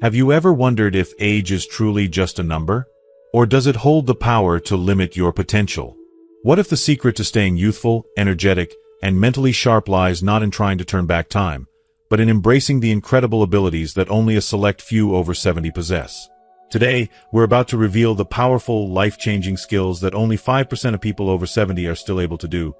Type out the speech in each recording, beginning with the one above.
Have you ever wondered if age is truly just a number? Or does it hold the power to limit your potential? What if the secret to staying youthful, energetic, and mentally sharp lies not in trying to turn back time, but in embracing the incredible abilities that only a select few over 70 possess? Today, we're about to reveal the powerful, life-changing skills that only 5% of people over 70 are still able to do,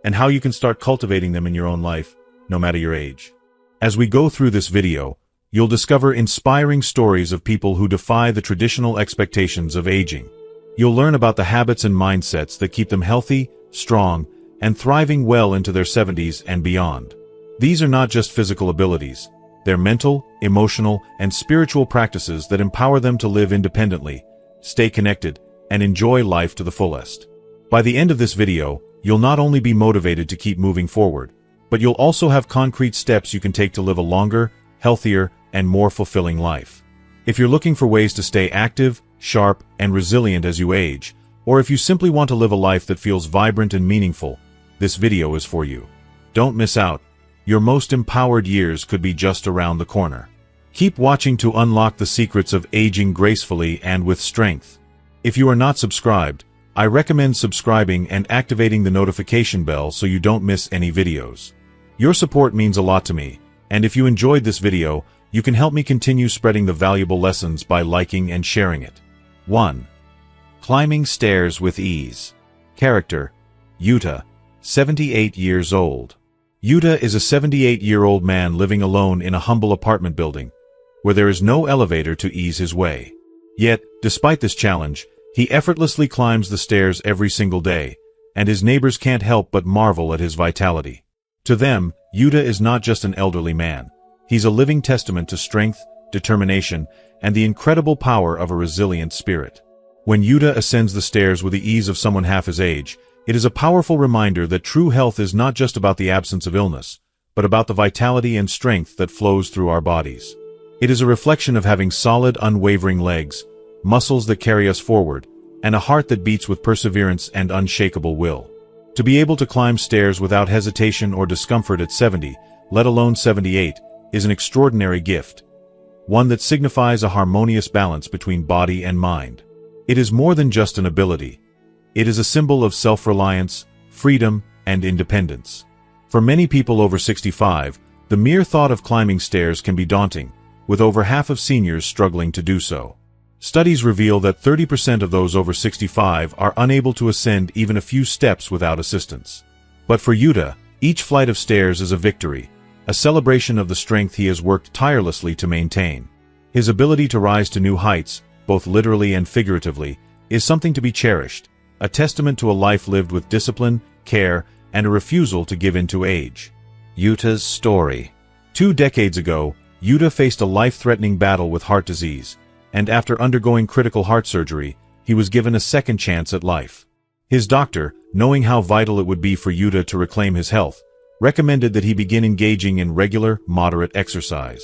and how you can start cultivating them in your own life, no matter your age. As we go through this video, you'll discover inspiring stories of people who defy the traditional expectations of aging. You'll learn about the habits and mindsets that keep them healthy, strong, and thriving well into their 70s and beyond. These are not just physical abilities. They're mental, emotional, and spiritual practices that empower them to live independently, stay connected, and enjoy life to the fullest. By the end of this video, you'll not only be motivated to keep moving forward, but you'll also have concrete steps you can take to live a longer, healthier, and more fulfilling life. If you're looking for ways to stay active, sharp, and resilient as you age, or if you simply want to live a life that feels vibrant and meaningful, this video is for you. Don't miss out. Your most empowered years could be just around the corner. Keep watching to unlock the secrets of aging gracefully and with strength. If you are not subscribed, I recommend subscribing and activating the notification bell so you don't miss any videos. Your support means a lot to me, and if you enjoyed this video, you can help me continue spreading the valuable lessons by liking and sharing it. 1. Climbing stairs with ease. Character: Yuta, 78 years old. Yuta is a 78-year-old man living alone in a humble apartment building, where there is no elevator to ease his way. Yet, despite this challenge, he effortlessly climbs the stairs every single day, and his neighbors can't help but marvel at his vitality. To them, Yuta is not just an elderly man. He's a living testament to strength, determination, and the incredible power of a resilient spirit. When Yuta ascends the stairs with the ease of someone half his age, it is a powerful reminder that true health is not just about the absence of illness, but about the vitality and strength that flows through our bodies. It is a reflection of having solid, unwavering legs, muscles that carry us forward, and a heart that beats with perseverance and unshakable will. To be able to climb stairs without hesitation or discomfort at 70, let alone 78, is an extraordinary gift, one that signifies a harmonious balance between body and mind. It is more than just an ability. It is a symbol of self-reliance, freedom, and independence. For many people over 65, the mere thought of climbing stairs can be daunting, with over half of seniors struggling to do so. Studies reveal that 30% of those over 65 are unable to ascend even a few steps without assistance. But for Yuta, each flight of stairs is a victory, a celebration of the strength he has worked tirelessly to maintain. His ability to rise to new heights, both literally and figuratively, is something to be cherished, a testament to a life lived with discipline, care, and a refusal to give in to age. Yuta's story. 2 decades ago, Yuta faced a life-threatening battle with heart disease, and after undergoing critical heart surgery, he was given a second chance at life. His doctor, knowing how vital it would be for Yuta to reclaim his health, recommended that he begin engaging in regular, moderate exercise.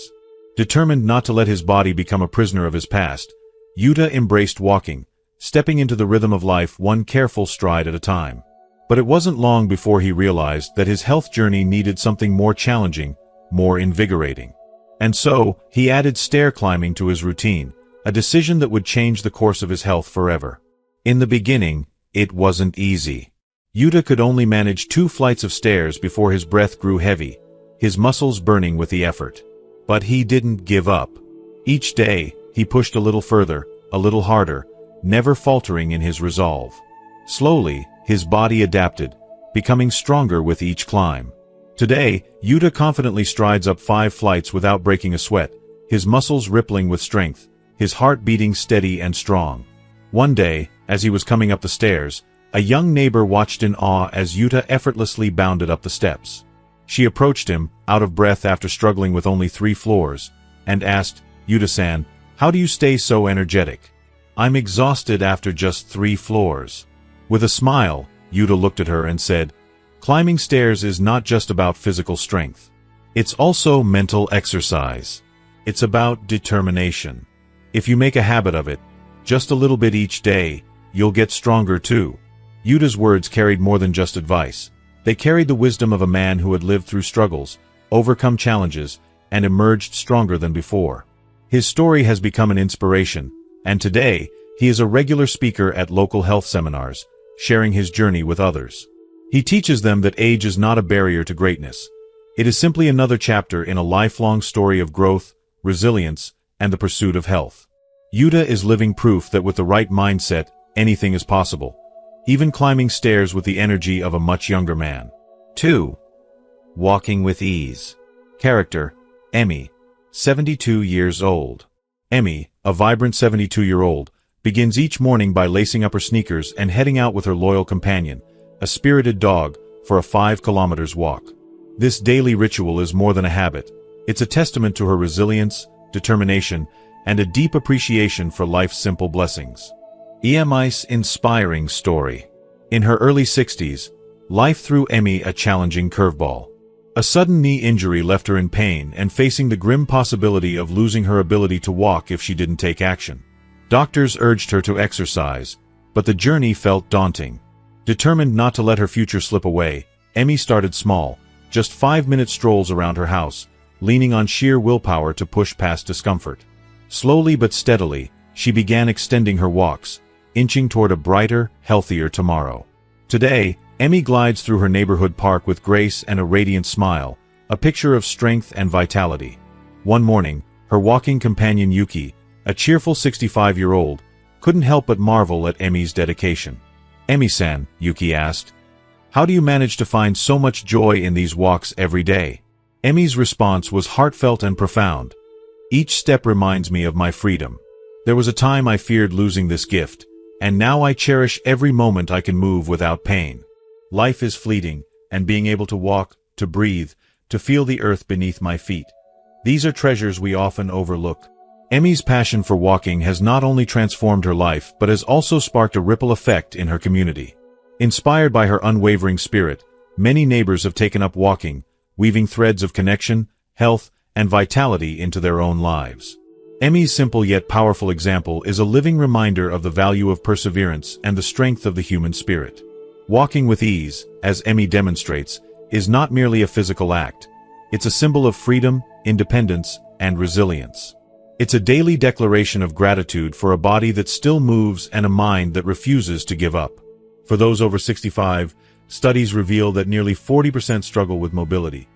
Determined not to let his body become a prisoner of his past, Yuta embraced walking, stepping into the rhythm of life one careful stride at a time. But it wasn't long before he realized that his health journey needed something more challenging, more invigorating. And so, he added stair climbing to his routine, a decision that would change the course of his health forever. In the beginning, it wasn't easy. Yuta could only manage 2 flights of stairs before his breath grew heavy, his muscles burning with the effort. But he didn't give up. Each day, he pushed a little further, a little harder, never faltering in his resolve. Slowly, his body adapted, becoming stronger with each climb. Today, Yuta confidently strides up 5 flights without breaking a sweat, his muscles rippling with strength, his heart beating steady and strong. One day, as he was coming up the stairs, a young neighbor watched in awe as Yuta effortlessly bounded up the steps. She approached him, out of breath after struggling with only 3 floors, and asked, "Yuta-san, how do you stay so energetic?" "I'm exhausted after just 3 floors." With a smile, Yuta looked at her and said, "Climbing stairs is not just about physical strength. It's also mental exercise. It's about determination. If you make a habit of it, just a little bit each day, you'll get stronger too." Yuta's words carried more than just advice. They carried the wisdom of a man who had lived through struggles, overcome challenges, and emerged stronger than before. His story has become an inspiration, and today, he is a regular speaker at local health seminars, sharing his journey with others. He teaches them that age is not a barrier to greatness. It is simply another chapter in a lifelong story of growth, resilience, and the pursuit of health. Yuta is living proof that with the right mindset, anything is possible, even climbing stairs with the energy of a much younger man. 2. Walking with ease. Character: Emi, 72 years old. Emi, a vibrant 72-year-old, begins each morning by lacing up her sneakers and heading out with her loyal companion, a spirited dog, for a 5-kilometer walk. This daily ritual is more than a habit. It's a testament to her resilience, determination, and a deep appreciation for life's simple blessings. Emi's inspiring story. In her early 60s, life threw Emi a challenging curveball. A sudden knee injury left her in pain and facing the grim possibility of losing her ability to walk if she didn't take action. Doctors urged her to exercise, but the journey felt daunting. Determined not to let her future slip away, Emi started small, just 5-minute strolls around her house, leaning on sheer willpower to push past discomfort. Slowly but steadily, she began extending her walks, inching toward a brighter, healthier tomorrow. Today, Emi glides through her neighborhood park with grace and a radiant smile, a picture of strength and vitality. One morning, her walking companion Yuki, a cheerful 65-year-old, couldn't help but marvel at Emi's dedication. "Emi-san," Yuki asked, "how do you manage to find so much joy in these walks every day?" Emi's response was heartfelt and profound. "Each step reminds me of my freedom. There was a time I feared losing this gift, and now I cherish every moment I can move without pain. Life is fleeting, and being able to walk, to breathe, to feel the earth beneath my feet. These are treasures we often overlook." Emi's passion for walking has not only transformed her life but has also sparked a ripple effect in her community. Inspired by her unwavering spirit, many neighbors have taken up walking, weaving threads of connection, health, and vitality into their own lives. Emi's simple yet powerful example is a living reminder of the value of perseverance and the strength of the human spirit. Walking with ease, as Emi demonstrates, is not merely a physical act. It's a symbol of freedom, independence, and resilience. It's a daily declaration of gratitude for a body that still moves and a mind that refuses to give up. For those over 65, studies reveal that nearly 40% struggle with mobility,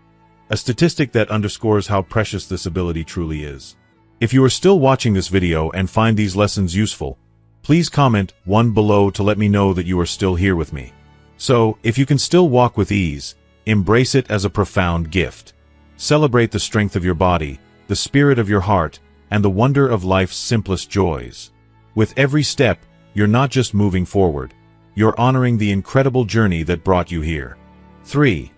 a statistic that underscores how precious this ability truly is. If you are still watching this video and find these lessons useful, please comment 1 below to let me know that you are still here with me. So, if you can still walk with ease, embrace it as a profound gift. Celebrate the strength of your body, the spirit of your heart, and the wonder of life's simplest joys. With every step, you're not just moving forward, you're honoring the incredible journey that brought you here. 3.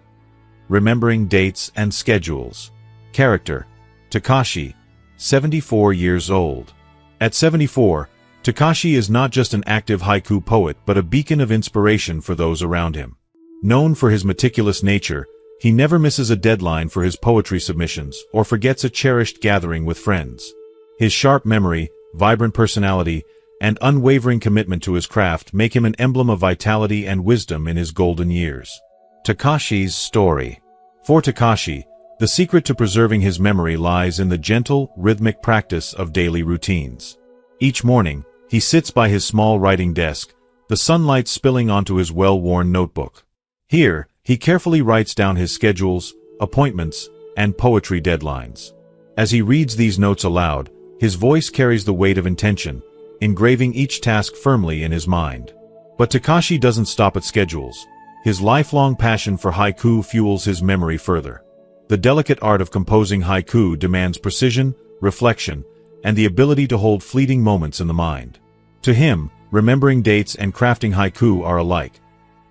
Remembering dates and schedules. Character: Takashi, 74 years old. At 74, Takashi is not just an active haiku poet but a beacon of inspiration for those around him. Known for his meticulous nature, he never misses a deadline for his poetry submissions or forgets a cherished gathering with friends. His sharp memory, vibrant personality, and unwavering commitment to his craft make him an emblem of vitality and wisdom in his golden years. Takashi's story. For Takashi, the secret to preserving his memory lies in the gentle, rhythmic practice of daily routines. Each morning, he sits by his small writing desk, the sunlight spilling onto his well-worn notebook. Here, he carefully writes down his schedules, appointments, and poetry deadlines. As he reads these notes aloud, his voice carries the weight of intention, engraving each task firmly in his mind. But Takashi doesn't stop at schedules. His lifelong passion for haiku fuels his memory further. The delicate art of composing haiku demands precision, reflection, and the ability to hold fleeting moments in the mind. To him, remembering dates and crafting haiku are alike.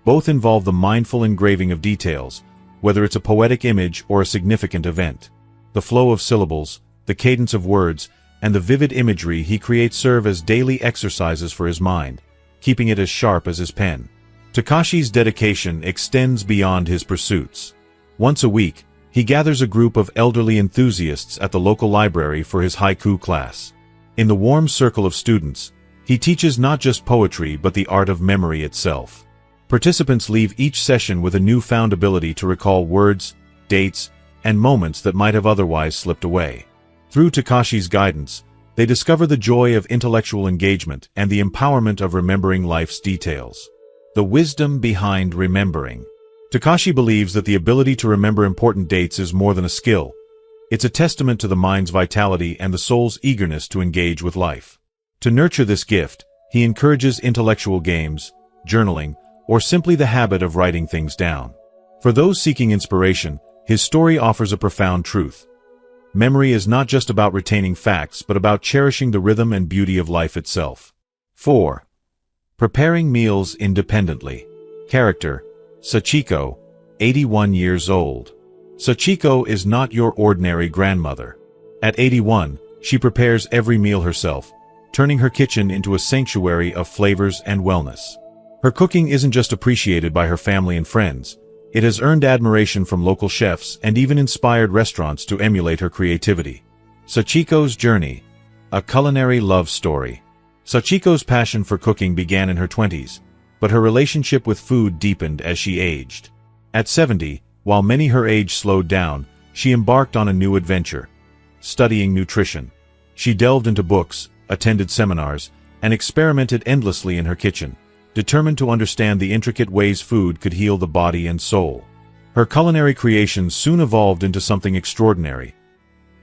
Both involve the mindful engraving of details, whether it's a poetic image or a significant event. The flow of syllables, the cadence of words, and the vivid imagery he creates serve as daily exercises for his mind, keeping it as sharp as his pen. Takashi's dedication extends beyond his pursuits. Once a week, he gathers a group of elderly enthusiasts at the local library for his haiku class. In the warm circle of students, he teaches not just poetry but the art of memory itself. Participants leave each session with a newfound ability to recall words, dates, and moments that might have otherwise slipped away. Through Takashi's guidance, they discover the joy of intellectual engagement and the empowerment of remembering life's details. The wisdom behind remembering. Takashi believes that the ability to remember important dates is more than a skill. It's a testament to the mind's vitality and the soul's eagerness to engage with life. To nurture this gift, he encourages intellectual games, journaling, or simply the habit of writing things down. For those seeking inspiration, his story offers a profound truth. Memory is not just about retaining facts but about cherishing the rhythm and beauty of life itself. 4. Preparing meals independently. Character: Sachiko, 81 years old. Sachiko is not your ordinary grandmother. At 81, she prepares every meal herself, turning her kitchen into a sanctuary of flavors and wellness. Her cooking isn't just appreciated by her family and friends, it has earned admiration from local chefs and even inspired restaurants to emulate her creativity. Sachiko's journey: a culinary love story. Sachiko's passion for cooking began in her 20s, but her relationship with food deepened as she aged. At 70, while many her age slowed down, she embarked on a new adventure: studying nutrition. She delved into books, attended seminars, and experimented endlessly in her kitchen, determined to understand the intricate ways food could heal the body and soul. Her culinary creations soon evolved into something extraordinary.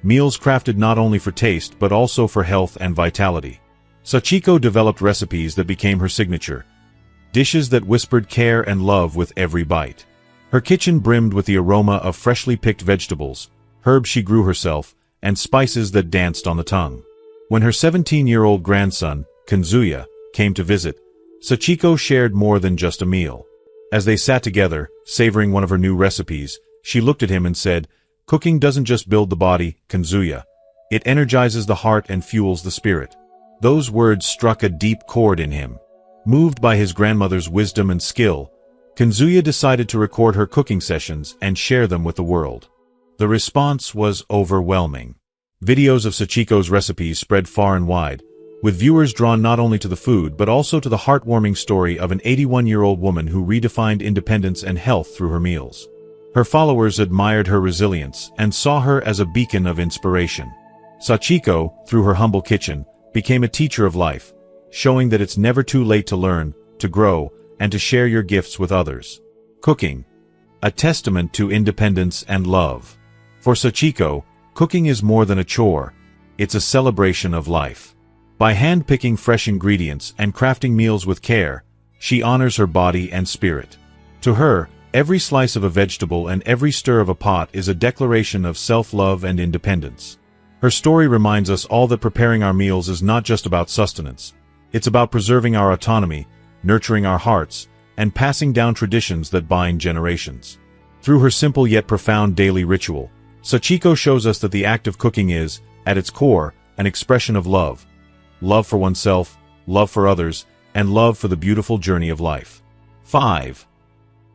Meals crafted not only for taste but also for health and vitality. Sachiko developed recipes that became her signature, dishes that whispered care and love with every bite. Her kitchen brimmed with the aroma of freshly picked vegetables, herbs she grew herself, and spices that danced on the tongue. When her 17-year-old grandson, Kanzuya, came to visit, Sachiko shared more than just a meal. As they sat together, savoring one of her new recipes, she looked at him and said, "Cooking doesn't just build the body, Kanzuya. It energizes the heart and fuels the spirit." Those words struck a deep chord in him. Moved by his grandmother's wisdom and skill, Kanzuya decided to record her cooking sessions and share them with the world. The response was overwhelming. Videos of Sachiko's recipes spread far and wide, with viewers drawn not only to the food but also to the heartwarming story of an 81-year-old woman who redefined independence and health through her meals. Her followers admired her resilience and saw her as a beacon of inspiration. Sachiko, through her humble kitchen, became a teacher of life, showing that it's never too late to learn, to grow, and to share your gifts with others. Cooking: a testament to independence and love. For Sachiko, cooking is more than a chore, it's a celebration of life. By hand-picking fresh ingredients and crafting meals with care, she honors her body and spirit. To her, every slice of a vegetable and every stir of a pot is a declaration of self-love and independence. Her story reminds us all that preparing our meals is not just about sustenance. It's about preserving our autonomy, nurturing our hearts, and passing down traditions that bind generations. Through her simple yet profound daily ritual, Sachiko shows us that the act of cooking is, at its core, an expression of love. Love for oneself, love for others, and love for the beautiful journey of life. 5.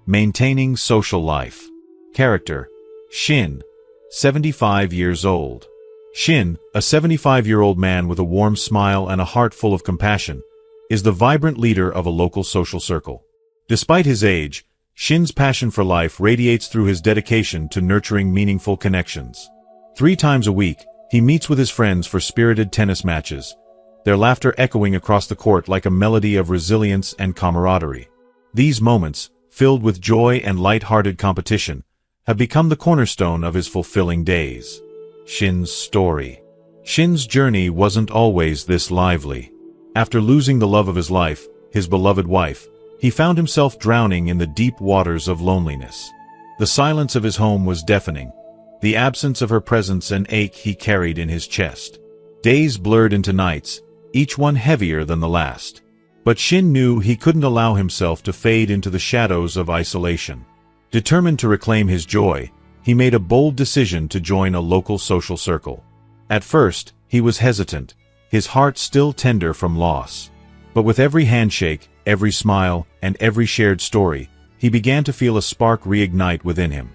Maintaining social life. Character: Shin, 75 years old. Shin, a 75-year-old man with a warm smile and a heart full of compassion, is the vibrant leader of a local social circle. Despite his age, Shin's passion for life radiates through his dedication to nurturing meaningful connections. 3 times a week, he meets with his friends for spirited tennis matches, their laughter echoing across the court like a melody of resilience and camaraderie. These moments, filled with joy and light-hearted competition, have become the cornerstone of his fulfilling days. Shin's story. Shin's journey wasn't always this lively. After losing the love of his life, his beloved wife, he found himself drowning in the deep waters of loneliness. The silence of his home was deafening, the absence of her presence an ache he carried in his chest. Days blurred into nights, each one heavier than the last. But Shin knew he couldn't allow himself to fade into the shadows of isolation. Determined to reclaim his joy, he made a bold decision to join a local social circle. At first, he was hesitant, his heart still tender from loss. But with every handshake, every smile, and every shared story, he began to feel a spark reignite within him.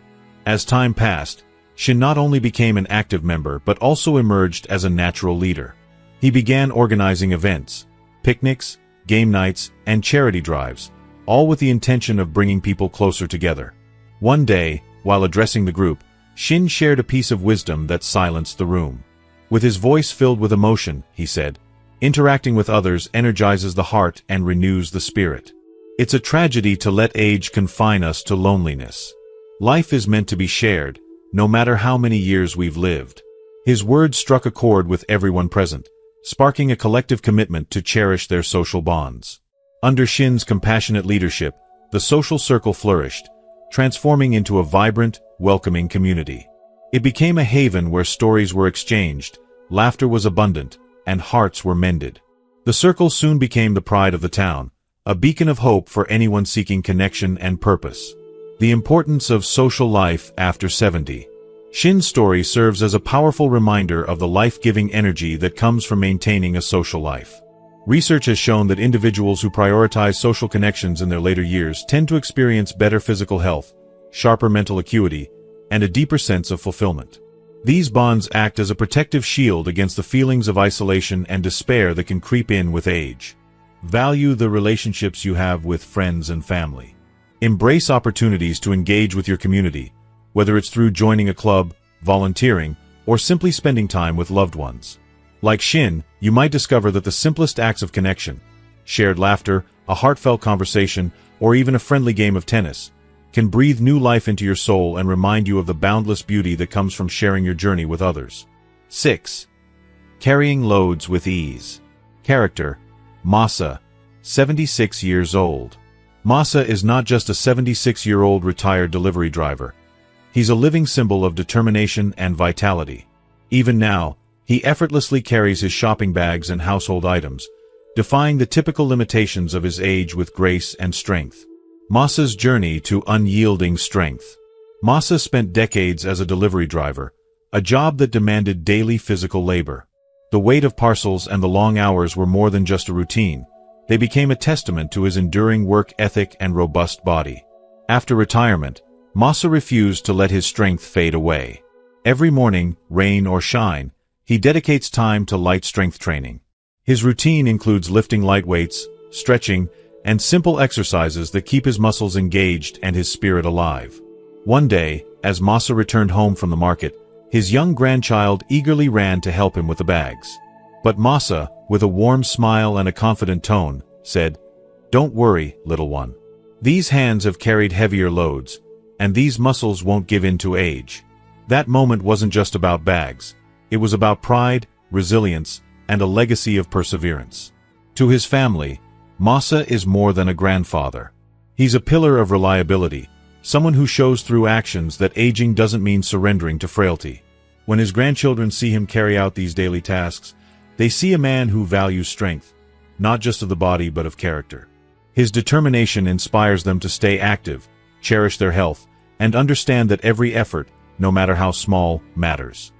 As time passed, Shin not only became an active member but also emerged as a natural leader. He began organizing events, picnics, game nights, and charity drives, all with the intention of bringing people closer together. One day, while addressing the group, Shin shared a piece of wisdom that silenced the room. With his voice filled with emotion, he said, "Interacting with others energizes the heart and renews the spirit. It's a tragedy to let age confine us to loneliness. Life is meant to be shared, no matter how many years we've lived." His words struck a chord with everyone present, sparking a collective commitment to cherish their social bonds. Under Shin's compassionate leadership, the social circle flourished, transforming into a vibrant, welcoming community. It became a haven where stories were exchanged, laughter was abundant, and hearts were mended. The circle soon became the pride of the town, a beacon of hope for anyone seeking connection and purpose. The importance of social life after 70. Shin's story serves as a powerful reminder of the life-giving energy that comes from maintaining a social life. Research has shown that individuals who prioritize social connections in their later years tend to experience better physical health, sharper mental acuity, and a deeper sense of fulfillment. These bonds act as a protective shield against the feelings of isolation and despair that can creep in with age. Value the relationships you have with friends and family. Embrace opportunities to engage with your community, whether it's through joining a club, volunteering, or simply spending time with loved ones. Like Shin, you might discover that the simplest acts of connection, shared laughter, a heartfelt conversation, or even a friendly game of tennis, can breathe new life into your soul and remind you of the boundless beauty that comes from sharing your journey with others. 6. Carrying loads with ease. Character: Masa, 76 years old. Masa is not just a 76-year-old retired delivery driver. He's a living symbol of determination and vitality. Even now, he effortlessly carries his shopping bags and household items, defying the typical limitations of his age with grace and strength. Masa's journey to unyielding strength. Masa spent decades as a delivery driver, a job that demanded daily physical labor. The weight of parcels and the long hours were more than just a routine. They became a testament to his enduring work ethic and robust body. After retirement, Masa refused to let his strength fade away. Every morning, rain or shine, he dedicates time to light strength training. His routine includes lifting light weights, stretching, and simple exercises that keep his muscles engaged and his spirit alive. One day, as Masa returned home from the market, his young grandchild eagerly ran to help him with the bags. But Masa, with a warm smile and a confident tone, said, "Don't worry, little one. These hands have carried heavier loads, and these muscles won't give in to age." That moment wasn't just about bags. It was about pride, resilience, and a legacy of perseverance. To his family, Masa is more than a grandfather. He's a pillar of reliability, someone who shows through actions that aging doesn't mean surrendering to frailty. When his grandchildren see him carry out these daily tasks, they see a man who values strength, not just of the body but of character. His determination inspires them to stay active, cherish their health, and understand that every effort, no matter how small, matters.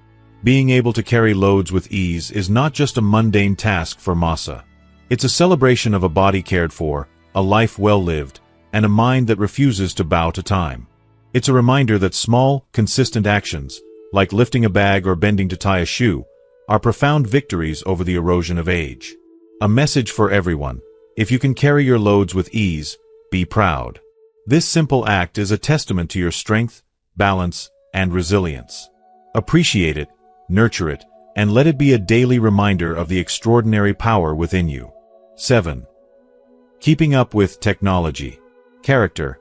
Being able to carry loads with ease is not just a mundane task for Masa. It's a celebration of a body cared for, a life well lived, and a mind that refuses to bow to time. It's a reminder that small, consistent actions, like lifting a bag or bending to tie a shoe, are profound victories over the erosion of age. A message for everyone: if you can carry your loads with ease, be proud. This simple act is a testament to your strength, balance, and resilience. Appreciate it, nurture it, and let it be a daily reminder of the extraordinary power within you. 7. Keeping up with technology. Character: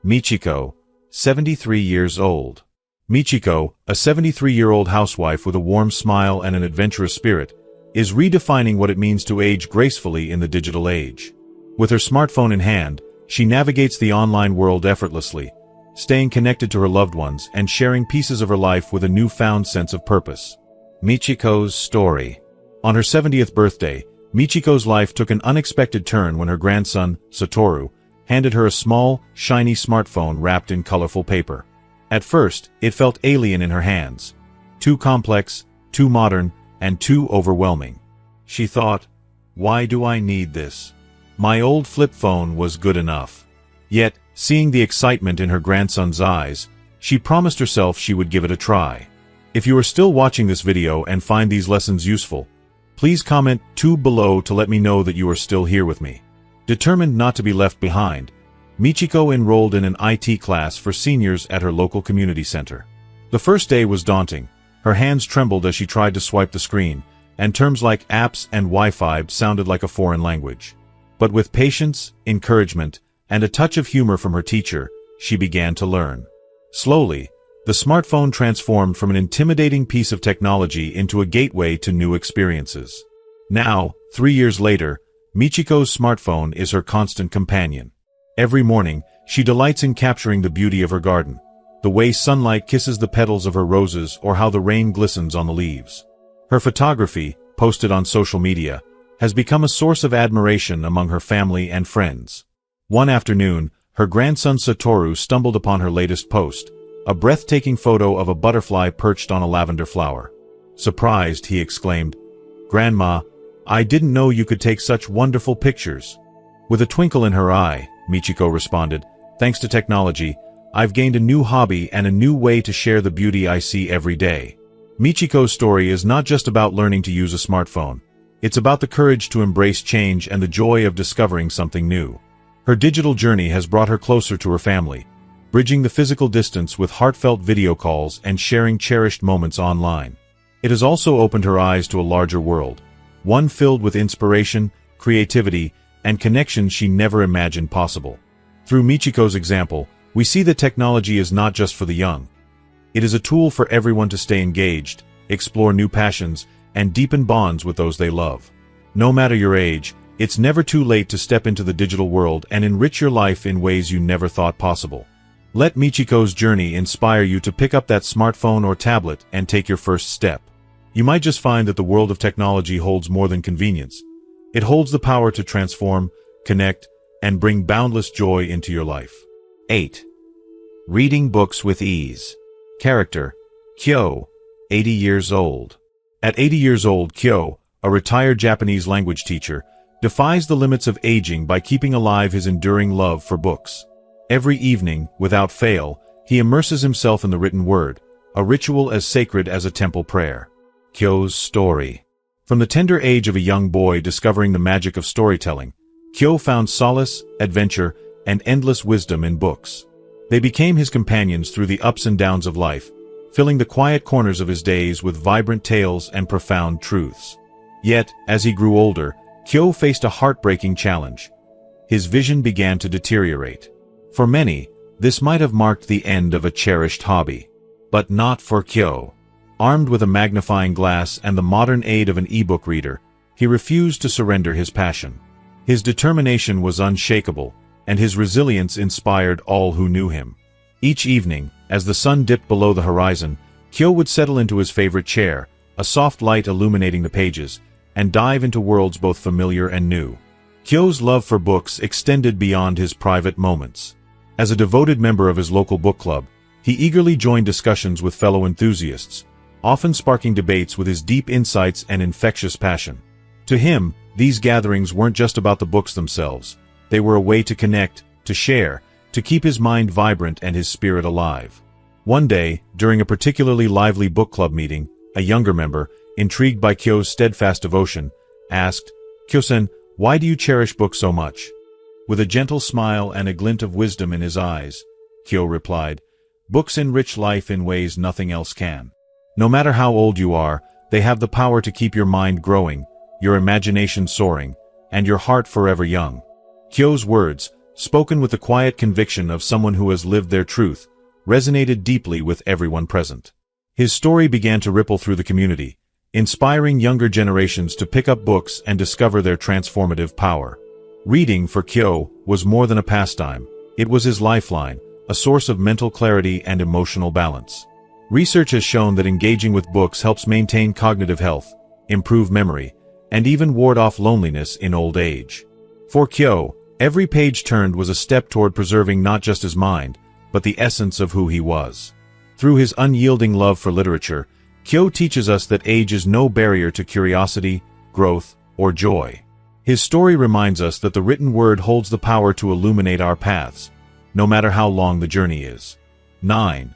Michiko, 73 years old. Michiko, a 73-year-old housewife with a warm smile and an adventurous spirit, is redefining what it means to age gracefully in the digital age. With her smartphone in hand, she navigates the online world effortlessly, staying connected to her loved ones and sharing pieces of her life with a newfound sense of purpose. Michiko's story. On her 70th birthday, Michiko's life took an unexpected turn when her grandson, Satoru, handed her a small, shiny smartphone wrapped in colorful paper. At first, it felt alien in her hands. Too complex, too modern, and too overwhelming. She thought, "Why do I need this? My old flip phone was good enough." Yet, seeing the excitement in her grandson's eyes, she promised herself she would give it a try. If you are still watching this video and find these lessons useful, please comment 2 below to let me know that you are still here with me. Determined not to be left behind, Michiko enrolled in an IT class for seniors at her local community center. The first day was daunting, Her hands trembled as she tried to swipe the screen, and terms like apps and Wi-Fi sounded like a foreign language. But with patience, encouragement, and a touch of humor from her teacher, she began to learn. Slowly, the smartphone transformed from an intimidating piece of technology into a gateway to new experiences. Now, 3 years later, Michiko's smartphone is her constant companion. Every morning, she delights in capturing the beauty of her garden, the way sunlight kisses the petals of her roses or how the rain glistens on the leaves. Her photography, posted on social media, has become a source of admiration among her family and friends. One afternoon, her grandson Satoru stumbled upon her latest post, a breathtaking photo of a butterfly perched on a lavender flower. Surprised, he exclaimed, "Grandma, I didn't know you could take such wonderful pictures." With a twinkle in her eye, Michiko responded, "Thanks to technology, I've gained a new hobby and a new way to share the beauty I see every day." Michiko's story is not just about learning to use a smartphone. It's about the courage to embrace change and the joy of discovering something new. Her digital journey has brought her closer to her family, bridging the physical distance with heartfelt video calls and sharing cherished moments online. It has also opened her eyes to a larger world, one filled with inspiration, creativity, and connections she never imagined possible. Through Michiko's example, we see that technology is not just for the young. It is a tool for everyone to stay engaged, explore new passions, and deepen bonds with those they love. No matter your age, it's never too late to step into the digital world and enrich your life in ways you never thought possible. Let Michiko's journey inspire you to pick up that smartphone or tablet and take your first step. You might just find that the world of technology holds more than convenience. It holds the power to transform, connect, and bring boundless joy into your life. 8. Reading books with ease. Character: Kyo, 80 years old. At 80 years old, Kyo, a retired Japanese language teacher, defies the limits of aging by keeping alive his enduring love for books. Every evening, without fail, he immerses himself in the written word, a ritual as sacred as a temple prayer. Kyo's story. From the tender age of a young boy discovering the magic of storytelling, Kyo found solace, adventure, and endless wisdom in books. They became his companions through the ups and downs of life, filling the quiet corners of his days with vibrant tales and profound truths. Yet, as he grew older, Kyo faced a heartbreaking challenge. His vision began to deteriorate. For many, this might have marked the end of a cherished hobby. But not for Kyo. Armed with a magnifying glass and the modern aid of an e-book reader, he refused to surrender his passion. His determination was unshakable, and his resilience inspired all who knew him. Each evening, as the sun dipped below the horizon, Kyo would settle into his favorite chair, a soft light illuminating the pages, and dive into worlds both familiar and new. Kyo's love for books extended beyond his private moments. As a devoted member of his local book club, he eagerly joined discussions with fellow enthusiasts, often sparking debates with his deep insights and infectious passion. To him, these gatherings weren't just about the books themselves. They were a way to connect, to share, to keep his mind vibrant and his spirit alive. One day, during a particularly lively book club meeting, a younger member, intrigued by Kyo's steadfast devotion, asked, "Kyo-sen, why do you cherish books so much?" With a gentle smile and a glint of wisdom in his eyes, Kyo replied, "Books enrich life in ways nothing else can. No matter how old you are, they have the power to keep your mind growing, your imagination soaring, and your heart forever young." Kyo's words, spoken with the quiet conviction of someone who has lived their truth, resonated deeply with everyone present. His story began to ripple through the community, inspiring younger generations to pick up books and discover their transformative power. Reading, for Kyo, was more than a pastime. It was his lifeline, a source of mental clarity and emotional balance. Research has shown that engaging with books helps maintain cognitive health, improve memory, and even ward off loneliness in old age. For Kyo, every page turned was a step toward preserving not just his mind, but the essence of who he was. Through his unyielding love for literature, Kyo teaches us that age is no barrier to curiosity, growth, or joy. His story reminds us that the written word holds the power to illuminate our paths, no matter how long the journey is. 9.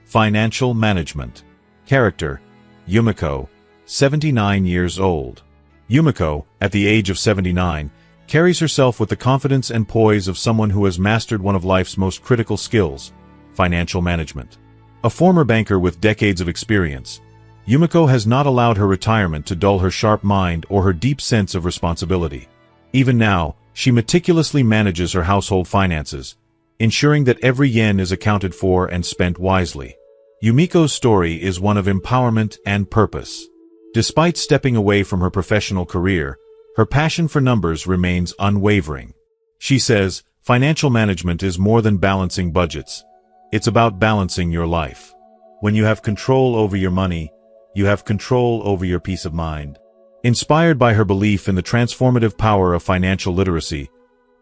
Financial management. Character: Yumiko, 79 years old. Yumiko, at the age of 79, carries herself with the confidence and poise of someone who has mastered one of life's most critical skills: financial management. A former banker with decades of experience, Yumiko has not allowed her retirement to dull her sharp mind or her deep sense of responsibility. Even now, she meticulously manages her household finances, ensuring that every yen is accounted for and spent wisely. Yumiko's story is one of empowerment and purpose. Despite stepping away from her professional career, her passion for numbers remains unwavering. She says, "Financial management is more than balancing budgets. It's about balancing your life. When you have control over your money, you have control over your peace of mind." Inspired by her belief in the transformative power of financial literacy,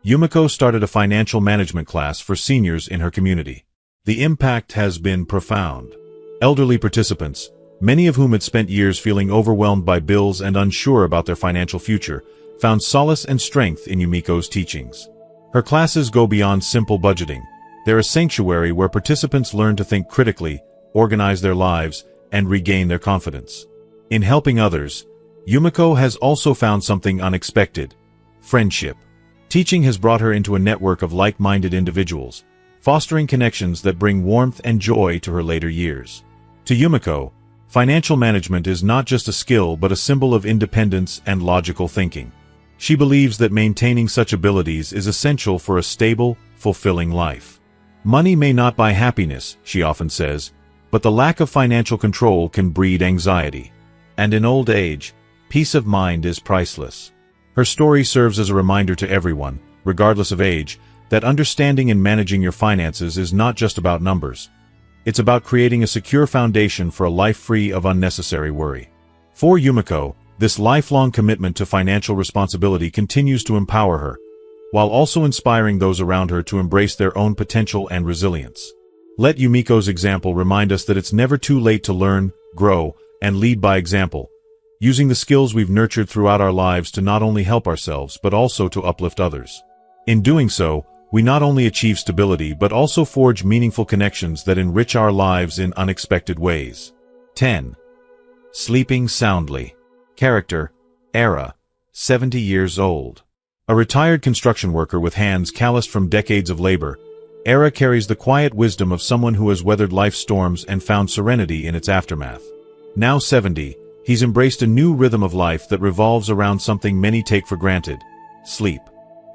Yumiko started a financial management class for seniors in her community. The impact has been profound. Elderly participants, many of whom had spent years feeling overwhelmed by bills and unsure about their financial future, found solace and strength in Yumiko's teachings. Her classes go beyond simple budgeting. They're a sanctuary where participants learn to think critically, organize their lives, and regain their confidence. In helping others, Yumiko has also found something unexpected: friendship. Teaching has brought her into a network of like-minded individuals, fostering connections that bring warmth and joy to her later years. To Yumiko, financial management is not just a skill but a symbol of independence and logical thinking. She believes that maintaining such abilities is essential for a stable, fulfilling life. "Money may not buy happiness," she often says, "but the lack of financial control can breed anxiety. And in old age, peace of mind is priceless." Her story serves as a reminder to everyone, regardless of age, that understanding and managing your finances is not just about numbers. It's about creating a secure foundation for a life free of unnecessary worry. For Yumiko, this lifelong commitment to financial responsibility continues to empower her, while also inspiring those around her to embrace their own potential and resilience. Let Yumiko's example remind us that it's never too late to learn, grow, and lead by example, using the skills we've nurtured throughout our lives to not only help ourselves but also to uplift others. In doing so, we not only achieve stability but also forge meaningful connections that enrich our lives in unexpected ways. 10. Sleeping soundly. Character: Era, 70 years old. A retired construction worker with hands calloused from decades of labor, Era carries the quiet wisdom of someone who has weathered life's storms and found serenity in its aftermath. Now 70, he's embraced a new rhythm of life that revolves around something many take for granted: sleep.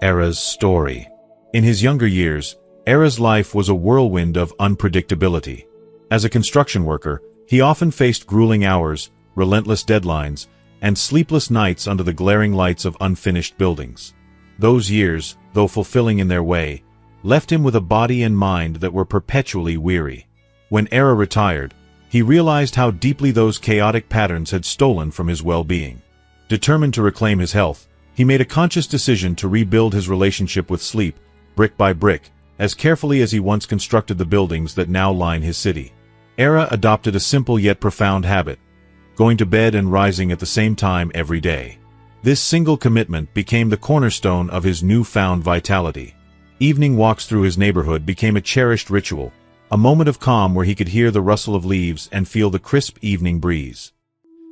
Era's story. In his younger years, Era's life was a whirlwind of unpredictability. As a construction worker, he often faced grueling hours, relentless deadlines, and sleepless nights under the glaring lights of unfinished buildings. Those years, though fulfilling in their way, left him with a body and mind that were perpetually weary. When Era retired, he realized how deeply those chaotic patterns had stolen from his well-being. Determined to reclaim his health, he made a conscious decision to rebuild his relationship with sleep, brick by brick, as carefully as he once constructed the buildings that now line his city. Era adopted a simple yet profound habit: going to bed and rising at the same time every day. This single commitment became the cornerstone of his newfound vitality. Evening walks through his neighborhood became a cherished ritual, a moment of calm where he could hear the rustle of leaves and feel the crisp evening breeze.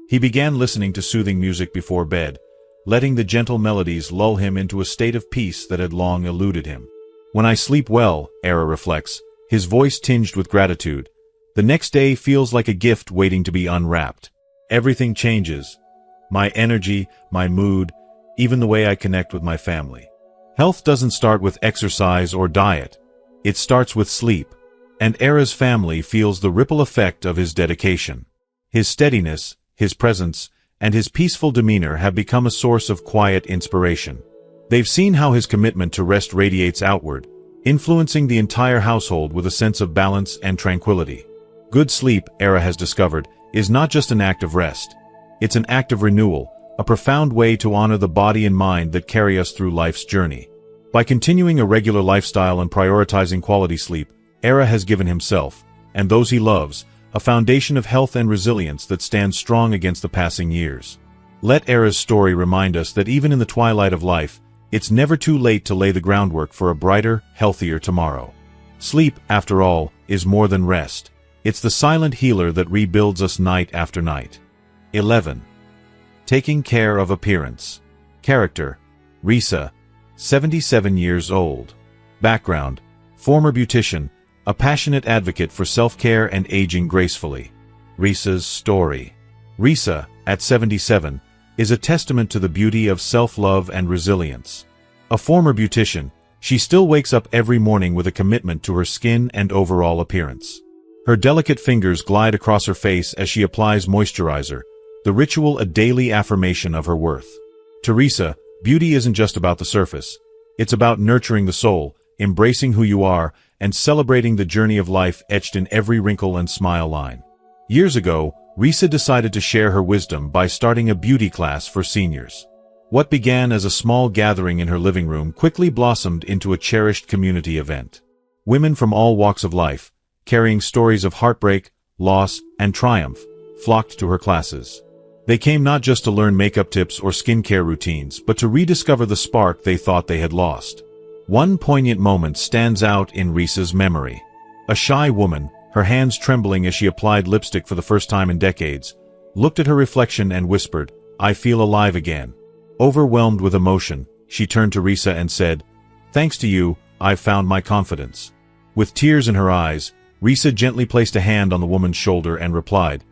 He began listening to soothing music before bed, letting the gentle melodies lull him into a state of peace that had long eluded him. "When I sleep well," Era reflects, his voice tinged with gratitude, "the next day feels like a gift waiting to be unwrapped. Everything changes. My energy, my mood, even the way I connect with my family." Health doesn't start with exercise or diet. It starts with sleep. And Era's family feels the ripple effect of his dedication. His steadiness, his presence, and his peaceful demeanor have become a source of quiet inspiration. They've seen how his commitment to rest radiates outward, influencing the entire household with a sense of balance and tranquility. Good sleep, Era has discovered, is not just an act of rest. It's an act of renewal, a profound way to honor the body and mind that carry us through life's journey. By continuing a regular lifestyle and prioritizing quality sleep, Era has given himself, and those he loves, a foundation of health and resilience that stands strong against the passing years. Let Era's story remind us that even in the twilight of life, it's never too late to lay the groundwork for a brighter, healthier tomorrow. Sleep, after all, is more than rest. It's the silent healer that rebuilds us night after night. 11. Taking care of appearance. Character: Risa, 77 years old. Background: former beautician, a passionate advocate for self-care and aging gracefully. Risa's story. Risa, at 77, is a testament to the beauty of self-love and resilience. A former beautician, she still wakes up every morning with a commitment to her skin and overall appearance. Her delicate fingers glide across her face as she applies moisturizer, the ritual a daily affirmation of her worth. To Risa, beauty isn't just about the surface. It's about nurturing the soul, embracing who you are, and celebrating the journey of life etched in every wrinkle and smile line. Years ago, Risa decided to share her wisdom by starting a beauty class for seniors. What began as a small gathering in her living room quickly blossomed into a cherished community event. Women from all walks of life, carrying stories of heartbreak, loss, and triumph, flocked to her classes. They came not just to learn makeup tips or skincare routines, but to rediscover the spark they thought they had lost. One poignant moment stands out in Risa's memory. A shy woman, her hands trembling as she applied lipstick for the first time in decades, looked at her reflection and whispered, "I feel alive again." Overwhelmed with emotion, she turned to Risa and said, "Thanks to you, I've found my confidence." With tears in her eyes, Risa gently placed a hand on the woman's shoulder and replied,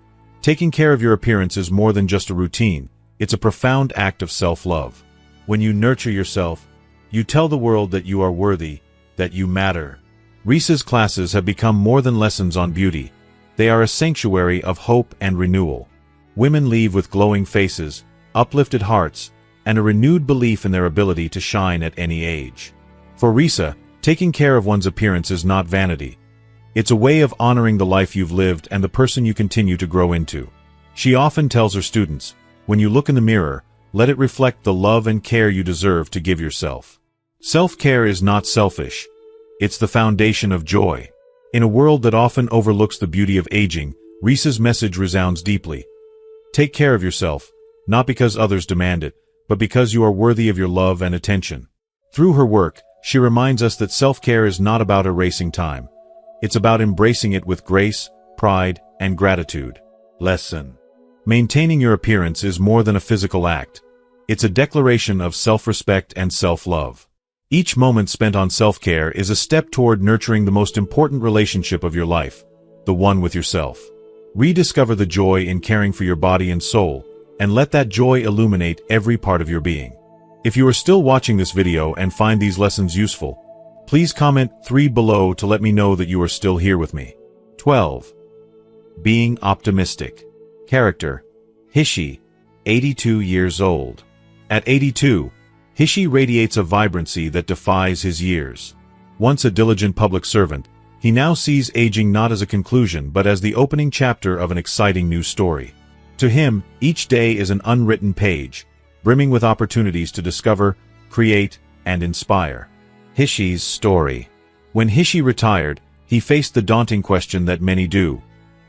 "Taking care of your appearance is more than just a routine, it's a profound act of self-love. When you nurture yourself, you tell the world that you are worthy, that you matter." Risa's classes have become more than lessons on beauty. They are a sanctuary of hope and renewal. Women leave with glowing faces, uplifted hearts, and a renewed belief in their ability to shine at any age. For Risa, taking care of one's appearance is not vanity. It's a way of honoring the life you've lived and the person you continue to grow into. She often tells her students, when you look in the mirror, let it reflect the love and care you deserve to give yourself. Self-care is not selfish. It's the foundation of joy. In a world that often overlooks the beauty of aging, Risa's message resounds deeply. Take care of yourself, not because others demand it, but because you are worthy of your love and attention. Through her work, she reminds us that self-care is not about erasing time. It's about embracing it with grace, pride, and gratitude. Lesson: maintaining your appearance is more than a physical act. It's a declaration of self-respect and self-love. Each moment spent on self-care is a step toward nurturing the most important relationship of your life, the one with yourself. Rediscover the joy in caring for your body and soul, and let that joy illuminate every part of your being. If you are still watching this video and find these lessons useful, please comment 3 below to let me know that you are still here with me. 12. Being optimistic. Character: Hishi, 82 years old. At 82, Hishi radiates a vibrancy that defies his years. Once a diligent public servant, he now sees aging not as a conclusion but as the opening chapter of an exciting new story. To him, each day is an unwritten page, brimming with opportunities to discover, create, and inspire. Hishi's story. When Hishi retired, he faced the daunting question that many do: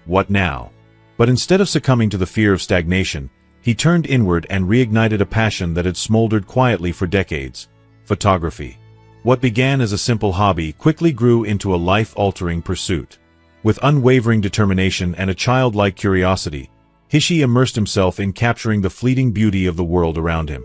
what now? But instead of succumbing to the fear of stagnation, he turned inward and reignited a passion that had smoldered quietly for decades: photography. What began as a simple hobby quickly grew into a life-altering pursuit. With unwavering determination and a childlike curiosity, Hishi immersed himself in capturing the fleeting beauty of the world around him.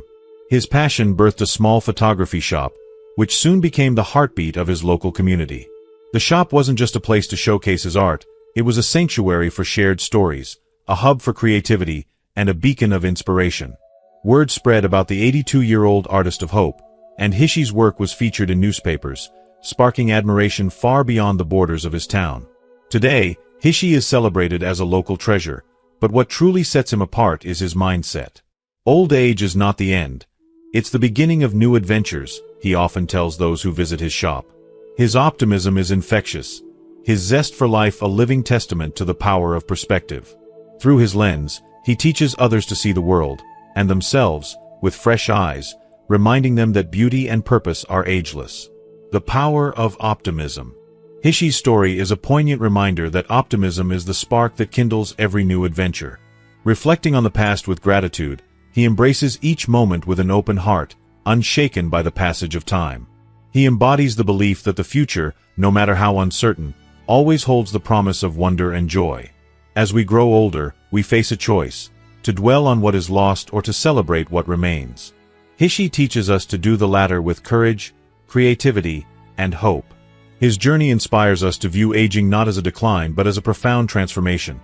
His passion birthed a small photography shop, which soon became the heartbeat of his local community. The shop wasn't just a place to showcase his art, it was a sanctuary for shared stories, a hub for creativity, and a beacon of inspiration. Word spread about the 82-year-old artist of hope, and Hishi's work was featured in newspapers, sparking admiration far beyond the borders of his town. Today, Hishi is celebrated as a local treasure, but what truly sets him apart is his mindset. Old age is not the end. It's the beginning of new adventures, he often tells those who visit his shop. His optimism is infectious, his zest for life a living testament to the power of perspective. Through his lens, he teaches others to see the world, and themselves, with fresh eyes, reminding them that beauty and purpose are ageless. The power of optimism. Hishi's story is a poignant reminder that optimism is the spark that kindles every new adventure. Reflecting on the past with gratitude, he embraces each moment with an open heart, unshaken by the passage of time. He embodies the belief that the future, no matter how uncertain, always holds the promise of wonder and joy. As we grow older, we face a choice: to dwell on what is lost or to celebrate what remains. Hishi teaches us to do the latter with courage, creativity, and hope. His journey inspires us to view aging not as a decline but as a profound transformation,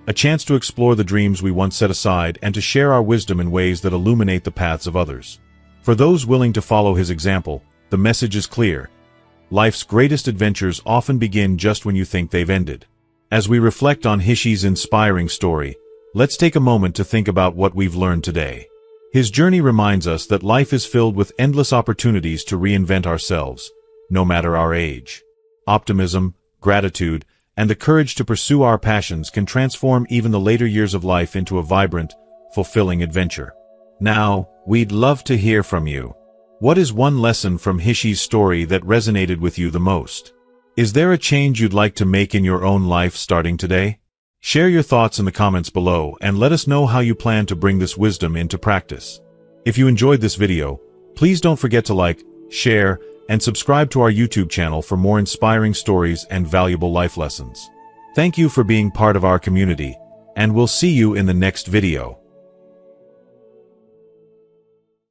a chance to explore the dreams we once set aside and to share our wisdom in ways that illuminate the paths of others. For those willing to follow his example, the message is clear. Life's greatest adventures often begin just when you think they've ended. As we reflect on Hishi's inspiring story, let's take a moment to think about what we've learned today. His journey reminds us that life is filled with endless opportunities to reinvent ourselves, no matter our age. Optimism, gratitude, and the courage to pursue our passions can transform even the later years of life into a vibrant, fulfilling adventure. Now, we'd love to hear from you. What is one lesson from Hishi's story that resonated with you the most? Is there a change you'd like to make in your own life starting today? Share your thoughts in the comments below and let us know how you plan to bring this wisdom into practice. If you enjoyed this video, please don't forget to like, share, and subscribe to our YouTube channel for more inspiring stories and valuable life lessons. Thank you for being part of our community, and we'll see you in the next video.